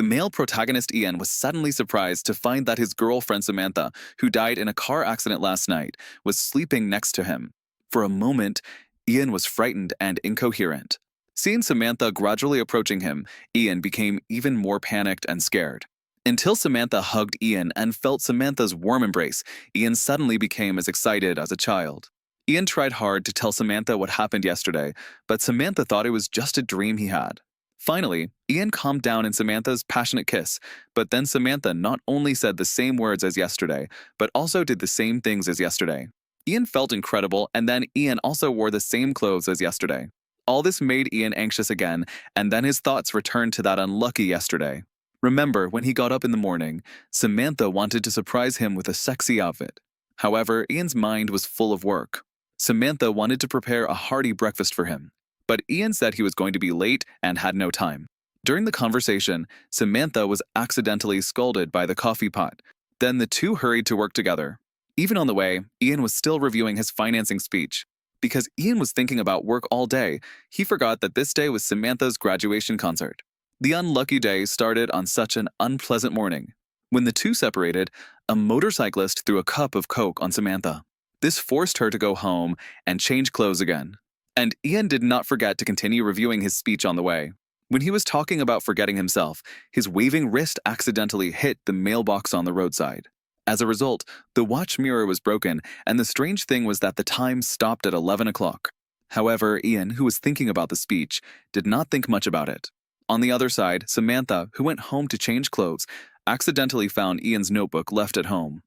The male protagonist Ian was suddenly surprised to find that his girlfriend Samantha, who died in a car accident last night, was sleeping next to him. For a moment, Ian was frightened and incoherent. Seeing Samantha gradually approaching him, Ian became even more panicked and scared. Until Samantha hugged Ian and felt Samantha's warm embrace, Ian suddenly became as excited as a child. Ian tried hard to tell Samantha what happened yesterday, but Samantha thought it was just a dream he had. Finally, Ian calmed down in Samantha's passionate kiss, but then Samantha not only said the same words as yesterday, but also did the same things as yesterday. Ian felt incredible, and then Ian also wore the same clothes as yesterday. All this made Ian anxious again, and then his thoughts returned to that unlucky yesterday. Remember, when he got up in the morning, Samantha wanted to surprise him with a sexy outfit. However, Ian's mind was full of work. Samantha wanted to prepare a hearty breakfast for him, but Ian said he was going to be late and had no time. During the conversation, Samantha was accidentally scalded by the coffee pot. Then the two hurried to work together. Even on the way, Ian was still reviewing his financing speech. Because Ian was thinking about work all day, he forgot that this day was Samantha's graduation concert. The unlucky day started on such an unpleasant morning. When the two separated, a motorcyclist threw a cup of Coke on Samantha. This forced her to go home and change clothes again. And Ian did not forget to continue reviewing his speech on the way. When he was talking about forgetting himself, his waving wrist accidentally hit the mailbox on the roadside. As a result, the watch mirror was broken, and the strange thing was that the time stopped at 11 o'clock. However, Ian, who was thinking about the speech, did not think much about it. On the other side, Samantha, who went home to change clothes, accidentally found Ian's notebook left at home.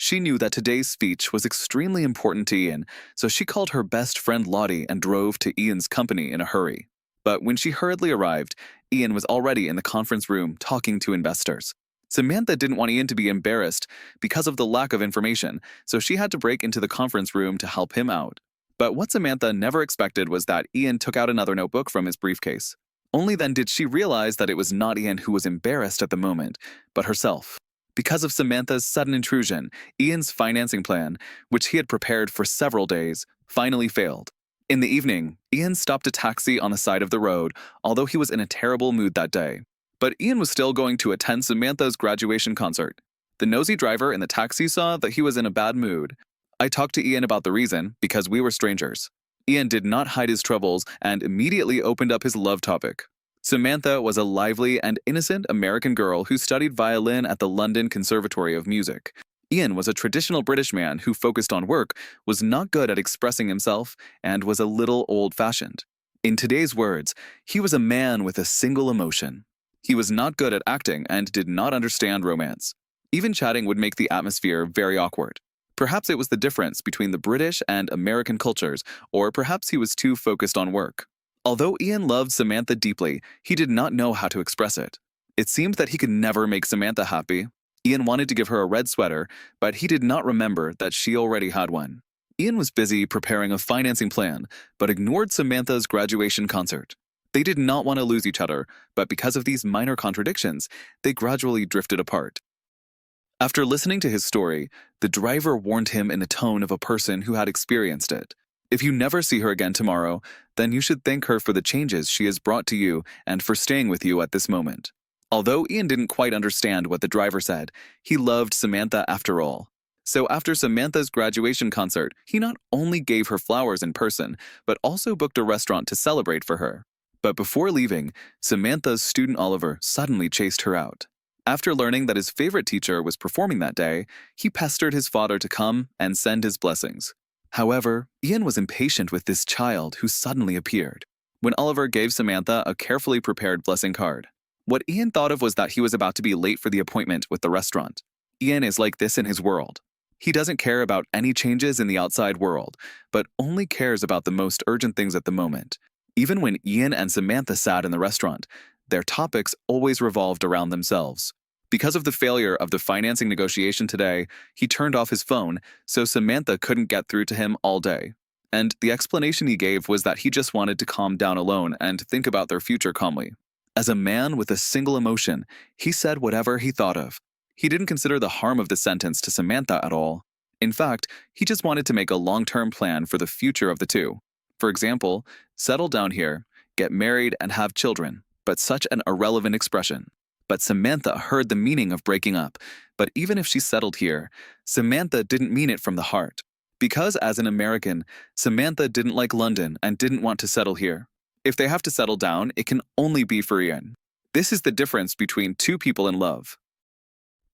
She knew that today's speech was extremely important to Ian, so she called her best friend Lottie and drove to Ian's company in a hurry. But when she hurriedly arrived, Ian was already in the conference room talking to investors. Samantha didn't want Ian to be embarrassed because of the lack of information, so she had to break into the conference room to help him out. But what Samantha never expected was that Ian took out another notebook from his briefcase. Only then did she realize that it was not Ian who was embarrassed at the moment, but herself. Because of Samantha's sudden intrusion, Ian's financing plan, which he had prepared for several days, finally failed. In the evening, Ian stopped a taxi on the side of the road, although he was in a terrible mood that day. But Ian was still going to attend Samantha's graduation concert. The nosy driver in the taxi saw that he was in a bad mood. I talked to Ian about the reason, because we were strangers. Ian did not hide his troubles and immediately opened up his love topic. Samantha was a lively and innocent American girl who studied violin at the London Conservatory of Music. Ian was a traditional British man who focused on work, was not good at expressing himself, and was a little old-fashioned. In today's words, he was a man with a single emotion. He was not good at acting and did not understand romance. Even chatting would make the atmosphere very awkward. Perhaps it was the difference between the British and American cultures, or perhaps he was too focused on work. Although Ian loved Samantha deeply, he did not know how to express it. It seemed that he could never make Samantha happy. Ian wanted to give her a red sweater, but he did not remember that she already had one. Ian was busy preparing a financing plan, but ignored Samantha's graduation concert. They did not want to lose each other, but because of these minor contradictions, they gradually drifted apart. After listening to his story, the driver warned him in the tone of a person who had experienced it. If you never see her again tomorrow, then you should thank her for the changes she has brought to you and for staying with you at this moment. Although Ian didn't quite understand what the driver said, he loved Samantha after all. So after Samantha's graduation concert, he not only gave her flowers in person, but also booked a restaurant to celebrate for her. But before leaving, Samantha's student Oliver suddenly chased her out. After learning that his favorite teacher was performing that day, he pestered his father to come and send his blessings. However, Ian was impatient with this child who suddenly appeared. When Oliver gave Samantha a carefully prepared blessing card, what Ian thought of was that he was about to be late for the appointment with the restaurant. Ian is like this in his world. He doesn't care about any changes in the outside world, but only cares about the most urgent things at the moment. Even when Ian and Samantha sat in the restaurant, their topics always revolved around themselves. Because of the failure of the financing negotiation today, he turned off his phone, so Samantha couldn't get through to him all day. And the explanation he gave was that he just wanted to calm down alone and think about their future calmly. As a man with a single emotion, he said whatever he thought of. He didn't consider the harm of the sentence to Samantha at all. In fact, he just wanted to make a long-term plan for the future of the two. For example, settle down here, get married and have children, but such an irrelevant expression. But Samantha heard the meaning of breaking up. But even if she settled here, Samantha didn't mean it from the heart. Because as an American, Samantha didn't like London and didn't want to settle here. If they have to settle down, it can only be for Ian. This is the difference between two people in love.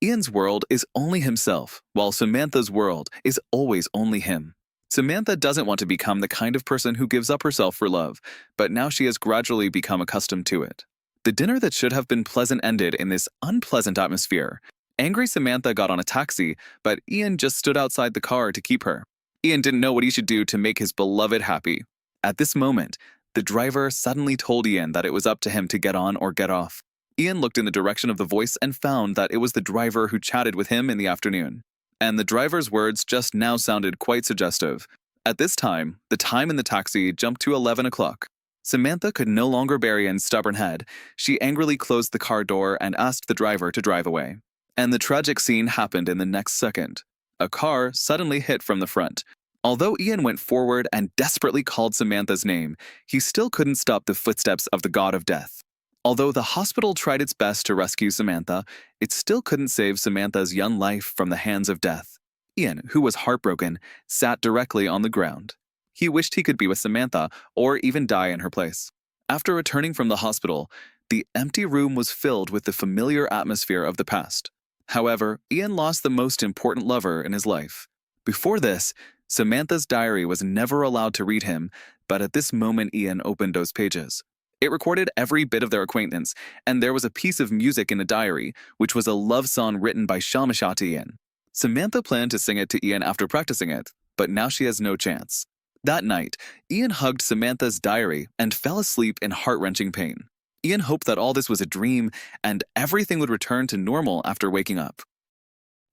Ian's world is only himself, while Samantha's world is always only him. Samantha doesn't want to become the kind of person who gives up herself for love, but now she has gradually become accustomed to it. The dinner that should have been pleasant ended in this unpleasant atmosphere. Angry Samantha got on a taxi, but Ian just stood outside the car to keep her. Ian didn't know what he should do to make his beloved happy. At this moment, the driver suddenly told Ian that it was up to him to get on or get off. Ian looked in the direction of the voice and found that it was the driver who chatted with him in the afternoon. And the driver's words just now sounded quite suggestive. At this time, the time in the taxi jumped to 11 o'clock. Samantha could no longer bear Ian's stubborn head. She angrily closed the car door and asked the driver to drive away. And the tragic scene happened in the next second. A car suddenly hit from the front. Although Ian went forward and desperately called Samantha's name, he still couldn't stop the footsteps of the god of death. Although the hospital tried its best to rescue Samantha, it still couldn't save Samantha's young life from the hands of death. Ian, who was heartbroken, sat directly on the ground. He wished he could be with Samantha or even die in her place. After returning from the hospital, the empty room was filled with the familiar atmosphere of the past. However, Ian lost the most important lover in his life. Before this, Samantha's diary was never allowed to read him, but at this moment Ian opened those pages. It recorded every bit of their acquaintance, and there was a piece of music in the diary, which was a love song written by Shamasha to Ian. Samantha planned to sing it to Ian after practicing it, but now she has no chance. That night, Ian hugged Samantha's diary and fell asleep in heart-wrenching pain. Ian hoped that all this was a dream and everything would return to normal after waking up.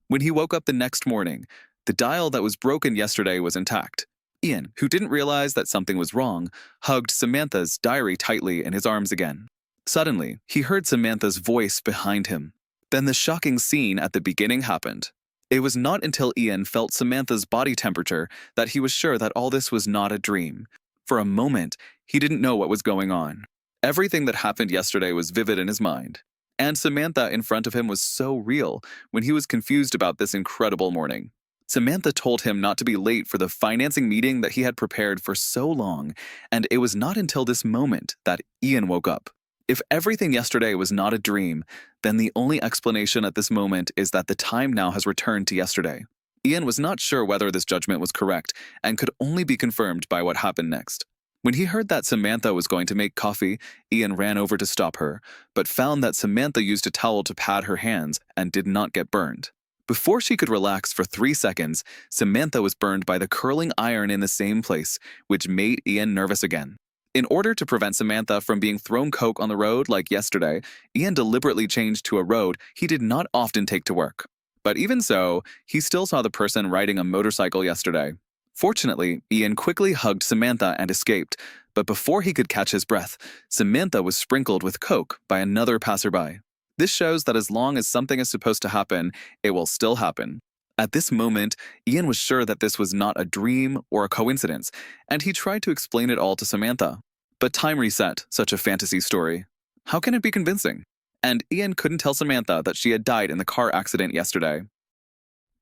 When he woke up the next morning, the dial that was broken yesterday was intact. Ian, who didn't realize that something was wrong, hugged Samantha's diary tightly in his arms again. Suddenly, he heard Samantha's voice behind him. Then the shocking scene at the beginning happened. It was not until Ian felt Samantha's body temperature that he was sure that all this was not a dream. For a moment, he didn't know what was going on. Everything that happened yesterday was vivid in his mind. And Samantha in front of him was so real when he was confused about this incredible morning. Samantha told him not to be late for the financing meeting that he had prepared for so long, and it was not until this moment that Ian woke up. If everything yesterday was not a dream, then the only explanation at this moment is that the time now has returned to yesterday. Ian was not sure whether this judgment was correct and could only be confirmed by what happened next. When he heard that Samantha was going to make coffee, Ian ran over to stop her, but found that Samantha used a towel to pad her hands and did not get burned. Before she could relax for 3 seconds, Samantha was burned by the curling iron in the same place, which made Ian nervous again. In order to prevent Samantha from being thrown coke on the road like yesterday, Ian deliberately changed to a road he did not often take to work. But even so, he still saw the person riding a motorcycle yesterday. Fortunately, Ian quickly hugged Samantha and escaped, but before he could catch his breath, Samantha was sprinkled with coke by another passerby. This shows that as long as something is supposed to happen, it will still happen. At this moment, Ian was sure that this was not a dream or a coincidence, and he tried to explain it all to Samantha. But time reset such a fantasy story. How can it be convincing? And Ian couldn't tell Samantha that she had died in the car accident yesterday.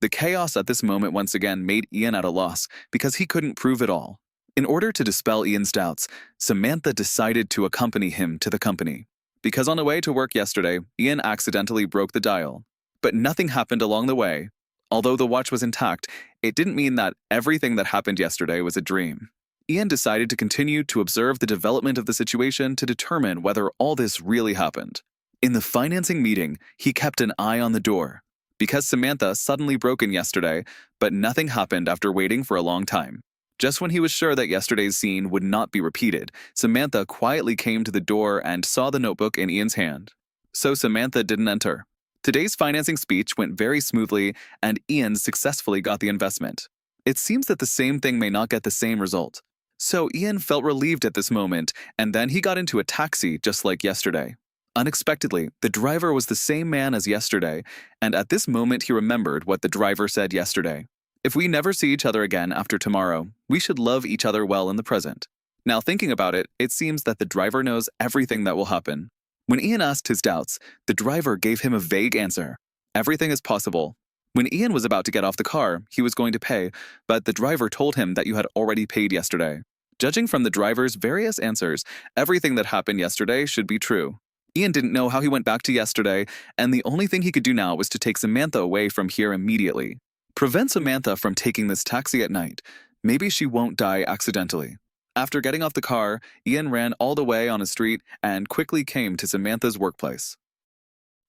The chaos at this moment once again made Ian at a loss because he couldn't prove it all. In order to dispel Ian's doubts, Samantha decided to accompany him to the company. Because on the way to work yesterday, Ian accidentally broke the dial. But nothing happened along the way. Although the watch was intact, it didn't mean that everything that happened yesterday was a dream. Ian decided to continue to observe the development of the situation to determine whether all this really happened. In the financing meeting, he kept an eye on the door. Because Samantha suddenly broke in yesterday, but nothing happened after waiting for a long time. Just when he was sure that yesterday's scene would not be repeated, Samantha quietly came to the door and saw the notebook in Ian's hand. So Samantha didn't enter. Today's financing speech went very smoothly, and Ian successfully got the investment. It seems that the same thing may not get the same result. So Ian felt relieved at this moment, and then he got into a taxi just like yesterday. Unexpectedly, the driver was the same man as yesterday, and at this moment he remembered what the driver said yesterday. If we never see each other again after tomorrow, we should love each other well in the present. Now thinking about it, it seems that the driver knows everything that will happen. When Ian asked his doubts, the driver gave him a vague answer. Everything is possible. When Ian was about to get off the car, he was going to pay, but the driver told him that you had already paid yesterday. Judging from the driver's various answers, everything that happened yesterday should be true. Ian didn't know how he went back to yesterday, and the only thing he could do now was to take Samantha away from here immediately. Prevent Samantha from taking this taxi at night. Maybe she won't die accidentally. After getting off the car, Ian ran all the way on a street and quickly came to Samantha's workplace.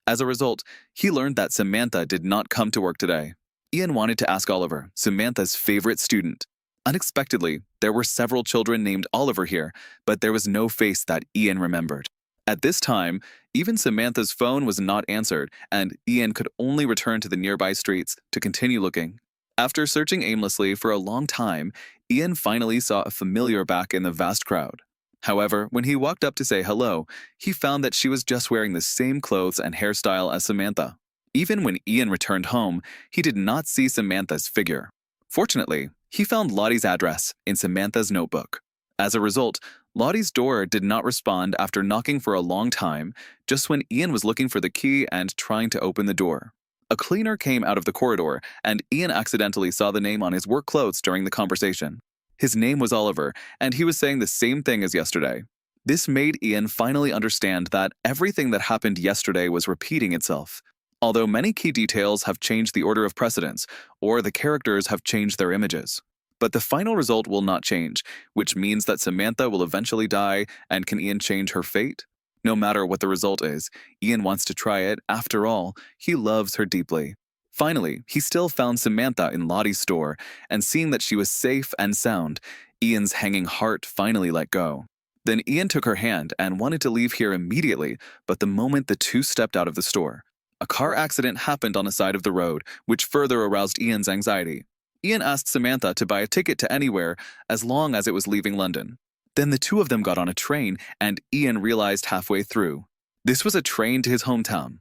As a result, he learned that Samantha did not come to work today. Ian wanted to ask Oliver, Samantha's favorite student. Unexpectedly, there were several children named Oliver here, but there was no face that Ian remembered. At this time, even Samantha's phone was not answered, and Ian could only return to the nearby streets to continue looking. After searching aimlessly for a long time, Ian finally saw a familiar back in the vast crowd. However, when he walked up to say hello, he found that she was just wearing the same clothes and hairstyle as Samantha. Even when Ian returned home, he did not see Samantha's figure. Fortunately, he found Lottie's address in Samantha's notebook. As a result, Lottie's door did not respond after knocking for a long time, just when Ian was looking for the key and trying to open the door. A cleaner came out of the corridor, and Ian accidentally saw the name on his work clothes during the conversation. His name was Oliver, and he was saying the same thing as yesterday. This made Ian finally understand that everything that happened yesterday was repeating itself. Although many key details have changed the order of precedence, or the characters have changed their images. But the final result will not change, which means that Samantha will eventually die, and can Ian change her fate? No matter what the result is, Ian wants to try it. After all, he loves her deeply. Finally, he still found Samantha in Lottie's store, and seeing that she was safe and sound, Ian's hanging heart finally let go. Then Ian took her hand and wanted to leave here immediately, but the moment the two stepped out of the store, a car accident happened on the side of the road, which further aroused Ian's anxiety. Ian asked Samantha to buy a ticket to anywhere as long as it was leaving London. Then the two of them got on a train, and Ian realized halfway through. This was a train to his hometown.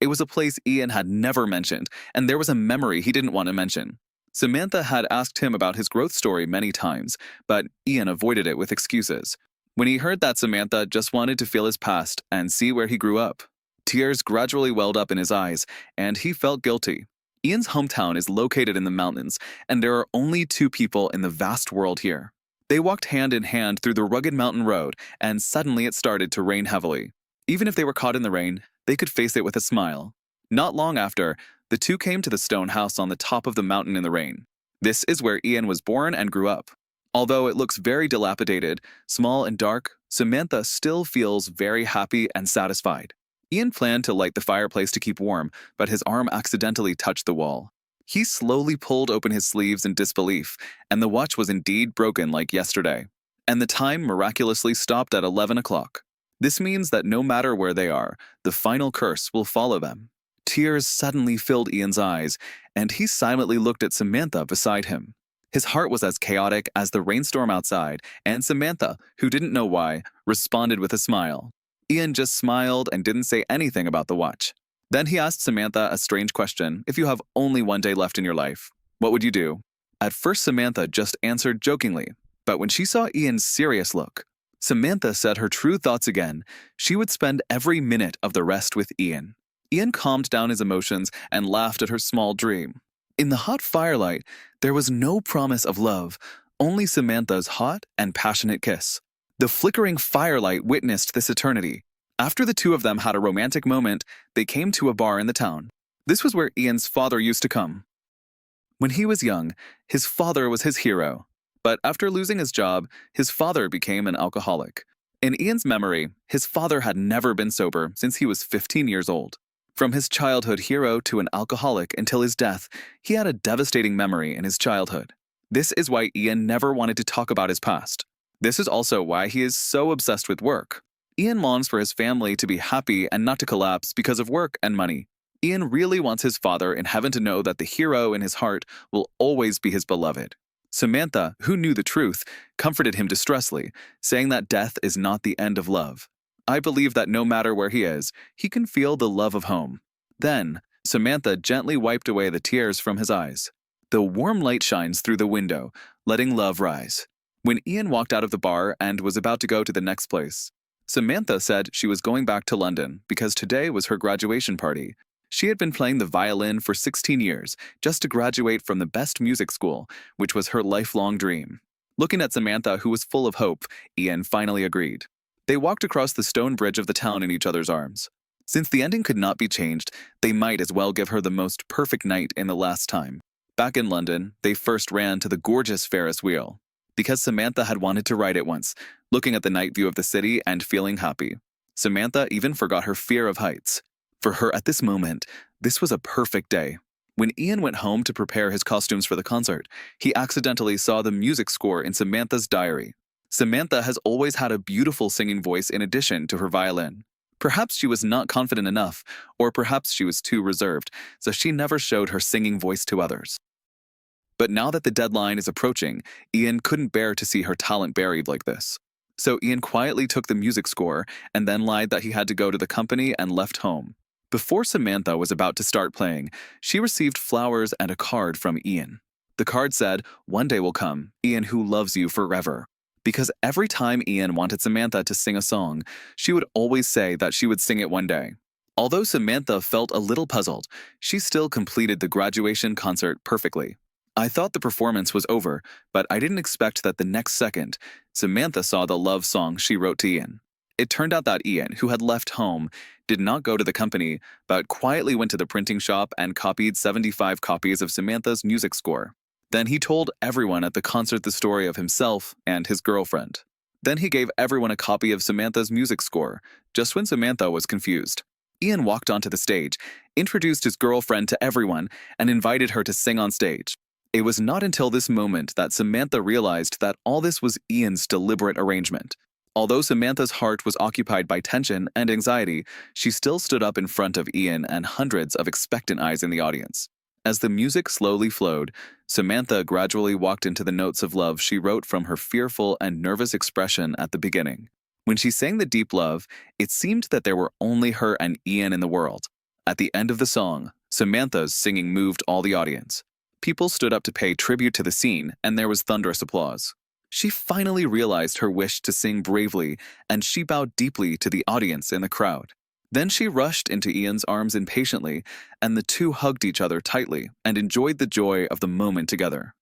It was a place Ian had never mentioned, and there was a memory he didn't want to mention. Samantha had asked him about his growth story many times, but Ian avoided it with excuses. When he heard that Samantha just wanted to feel his past and see where he grew up, tears gradually welled up in his eyes, and he felt guilty. Ian's hometown is located in the mountains, and there are only two people in the vast world here. They walked hand in hand through the rugged mountain road, and suddenly it started to rain heavily. Even if they were caught in the rain, they could face it with a smile. Not long after, the two came to the stone house on the top of the mountain in the rain. This is where Ian was born and grew up. Although it looks very dilapidated, small and dark, Samantha still feels very happy and satisfied. Ian planned to light the fireplace to keep warm, but his arm accidentally touched the wall. He slowly pulled open his sleeves in disbelief, and the watch was indeed broken like yesterday. And the time miraculously stopped at 11 o'clock. This means that no matter where they are, the final curse will follow them. Tears suddenly filled Ian's eyes, and he silently looked at Samantha beside him. His heart was as chaotic as the rainstorm outside, and Samantha, who didn't know why, responded with a smile. Ian just smiled and didn't say anything about the watch. Then he asked Samantha a strange question. If you have only one day left in your life, what would you do? At first, Samantha just answered jokingly, but when she saw Ian's serious look, Samantha said her true thoughts again. She would spend every minute of the rest with Ian. Ian calmed down his emotions and laughed at her small dream. In the hot firelight, there was no promise of love, only Samantha's hot and passionate kiss. The flickering firelight witnessed this eternity. After the two of them had a romantic moment, they came to a bar in the town. This was where Ian's father used to come. When he was young, his father was his hero. But after losing his job, his father became an alcoholic. In Ian's memory, his father had never been sober since he was 15 years old. From his childhood hero to an alcoholic until his death, he had a devastating memory in his childhood. This is why Ian never wanted to talk about his past. This is also why he is so obsessed with work. Ian longs for his family to be happy and not to collapse because of work and money. Ian really wants his father in heaven to know that the hero in his heart will always be his beloved. Samantha, who knew the truth, comforted him distressfully, saying that death is not the end of love. I believe that no matter where he is, he can feel the love of home. Then, Samantha gently wiped away the tears from his eyes. The warm light shines through the window, letting love rise. When Ian walked out of the bar and was about to go to the next place, Samantha said she was going back to London because today was her graduation party. She had been playing the violin for 16 years just to graduate from the best music school, which was her lifelong dream. Looking at Samantha, who was full of hope, Ian finally agreed. They walked across the stone bridge of the town in each other's arms. Since the ending could not be changed, they might as well give her the most perfect night in the last time. Back in London, they first ran to the gorgeous Ferris wheel, because Samantha had wanted to ride it once, looking at the night view of the city and feeling happy. Samantha even forgot her fear of heights. For her at this moment, this was a perfect day. When Ian went home to prepare his costumes for the concert, he accidentally saw the music score in Samantha's diary. Samantha has always had a beautiful singing voice in addition to her violin. Perhaps she was not confident enough, or perhaps she was too reserved, so she never showed her singing voice to others. But now that the deadline is approaching, Ian couldn't bear to see her talent buried like this. So Ian quietly took the music score and then lied that he had to go to the company and left home. Before Samantha was about to start playing, she received flowers and a card from Ian. The card said, "One day will come, Ian who loves you forever." Because every time Ian wanted Samantha to sing a song, she would always say that she would sing it one day. Although Samantha felt a little puzzled, she still completed the graduation concert perfectly. "I thought the performance was over, but I didn't expect that the next second, Samantha saw the love song she wrote to Ian." It turned out that Ian, who had left home, did not go to the company, but quietly went to the printing shop and copied 75 copies of Samantha's music score. Then he told everyone at the concert the story of himself and his girlfriend. Then he gave everyone a copy of Samantha's music score, just when Samantha was confused. Ian walked onto the stage, introduced his girlfriend to everyone, and invited her to sing on stage. It was not until this moment that Samantha realized that all this was Ian's deliberate arrangement. Although Samantha's heart was occupied by tension and anxiety, she still stood up in front of Ian and hundreds of expectant eyes in the audience. As the music slowly flowed, Samantha gradually walked into the notes of love she wrote from her fearful and nervous expression at the beginning. When she sang the deep love, it seemed that there were only her and Ian in the world. At the end of the song, Samantha's singing moved all the audience. People stood up to pay tribute to the scene, and there was thunderous applause. She finally realized her wish to sing bravely, and she bowed deeply to the audience in the crowd. Then she rushed into Ian's arms impatiently, and the two hugged each other tightly and enjoyed the joy of the moment together.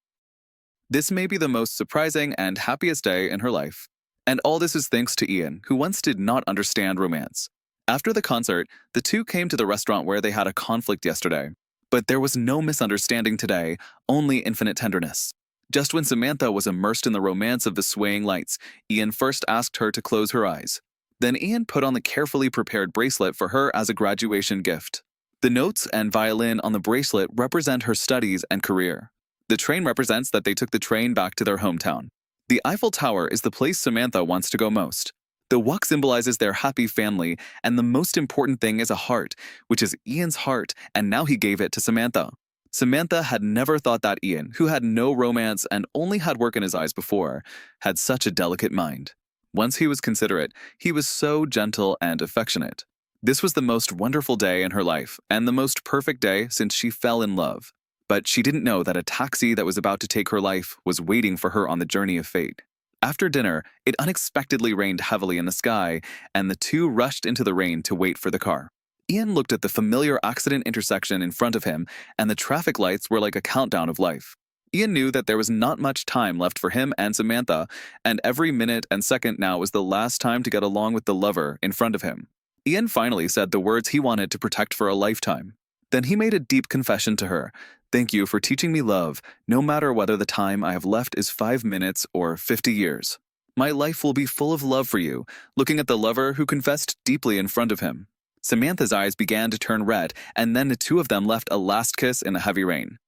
This may be the most surprising and happiest day in her life. And all this is thanks to Ian, who once did not understand romance. After the concert, the two came to the restaurant where they had a conflict yesterday. But there was no misunderstanding today, only infinite tenderness. Just when Samantha was immersed in the romance of the swaying lights, Ian first asked her to close her eyes. Then Ian put on the carefully prepared bracelet for her as a graduation gift. The notes and violin on the bracelet represent her studies and career. The train represents that they took the train back to their hometown. The Eiffel Tower is the place Samantha wants to go most. The walk symbolizes their happy family, and the most important thing is a heart, which is Ian's heart, and now he gave it to Samantha. Samantha had never thought that Ian, who had no romance and only had work in his eyes before, had such a delicate mind. Once he was considerate, he was so gentle and affectionate. This was the most wonderful day in her life, and the most perfect day since she fell in love. But she didn't know that a taxi that was about to take her life was waiting for her on the journey of fate. After dinner, it unexpectedly rained heavily in the sky, and the two rushed into the rain to wait for the car. Ian looked at the familiar accident intersection in front of him, and the traffic lights were like a countdown of life. Ian knew that there was not much time left for him and Samantha, and every minute and second now was the last time to get along with the lover in front of him. Ian finally said the words he wanted to protect for a lifetime. Then he made a deep confession to her. "Thank you for teaching me love, no matter whether the time I have left is 5 minutes or 50 years. My life will be full of love for you," looking at the lover who confessed deeply in front of him. Samantha's eyes began to turn red, and then the two of them left a last kiss in the heavy rain.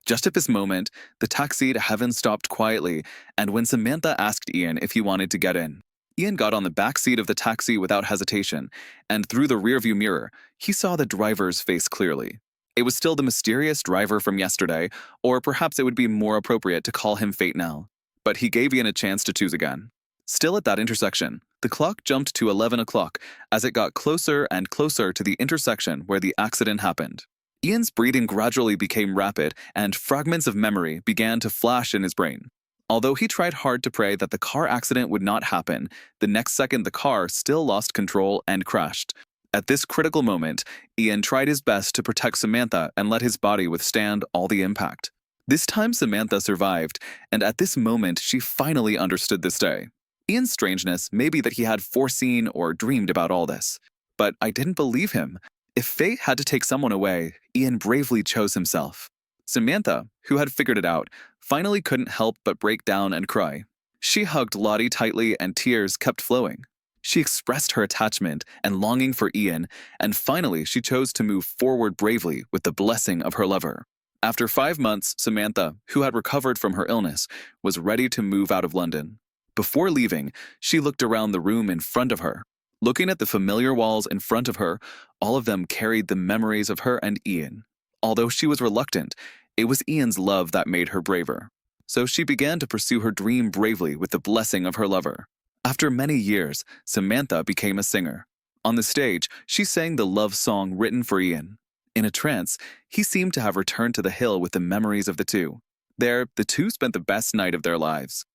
Just at this moment, the taxi to heaven stopped quietly, and when Samantha asked Ian if he wanted to get in, Ian got on the back seat of the taxi without hesitation, and through the rearview mirror, he saw the driver's face clearly. It was still the mysterious driver from yesterday, or perhaps it would be more appropriate to call him Fate now. But he gave Ian a chance to choose again. Still at that intersection, the clock jumped to 11 o'clock as it got closer and closer to the intersection where the accident happened. Ian's breathing gradually became rapid, and fragments of memory began to flash in his brain. Although he tried hard to pray that the car accident would not happen, the next second the car still lost control and crashed. At this critical moment, Ian tried his best to protect Samantha and let his body withstand all the impact. This time Samantha survived, and at this moment she finally understood this day. Ian's strangeness may be that he had foreseen or dreamed about all this. But I didn't believe him. If fate had to take someone away, Ian bravely chose himself. Samantha, who had figured it out, finally couldn't help but break down and cry. She hugged Lottie tightly and tears kept flowing. She expressed her attachment and longing for Ian, and finally she chose to move forward bravely with the blessing of her lover. After 5 months, Samantha, who had recovered from her illness, was ready to move out of London. Before leaving, she looked around the room in front of her. Looking at the familiar walls in front of her, all of them carried the memories of her and Ian. Although she was reluctant, it was Ian's love that made her braver. So she began to pursue her dream bravely with the blessing of her lover. After many years, Samantha became a singer. On the stage, she sang the love song written for Ian. In a trance, he seemed to have returned to the hill with the memories of the two. There, the two spent the best night of their lives.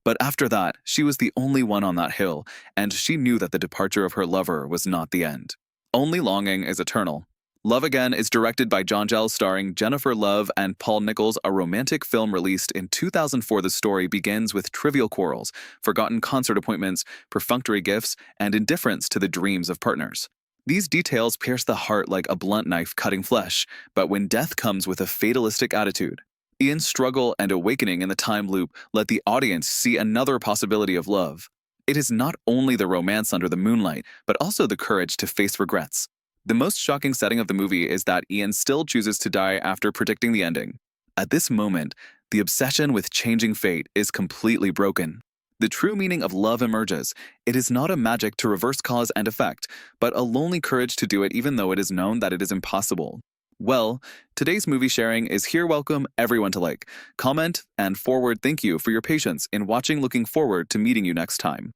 But after that, she was the only one on that hill, and she knew that the departure of her lover was not the end. Only longing is eternal. Love Again is directed by John Giles, starring Jennifer Love and Paul Nicholls, a romantic film released in 2004. The story begins with trivial quarrels, forgotten concert appointments, perfunctory gifts, and indifference to the dreams of partners. These details pierce the heart like a blunt knife cutting flesh, but when death comes with a fatalistic attitude, Ian's struggle and awakening in the time loop let the audience see another possibility of love. It is not only the romance under the moonlight, but also the courage to face regrets. The most shocking setting of the movie is that Ian still chooses to die after predicting the ending. At this moment, the obsession with changing fate is completely broken. The true meaning of love emerges. It is not a magic to reverse cause and effect, but a lonely courage to do it even though it is known that it is impossible. Well, today's movie sharing is here. Welcome everyone to like, comment, and forward thank you for your patience in watching. Looking forward to meeting you next time.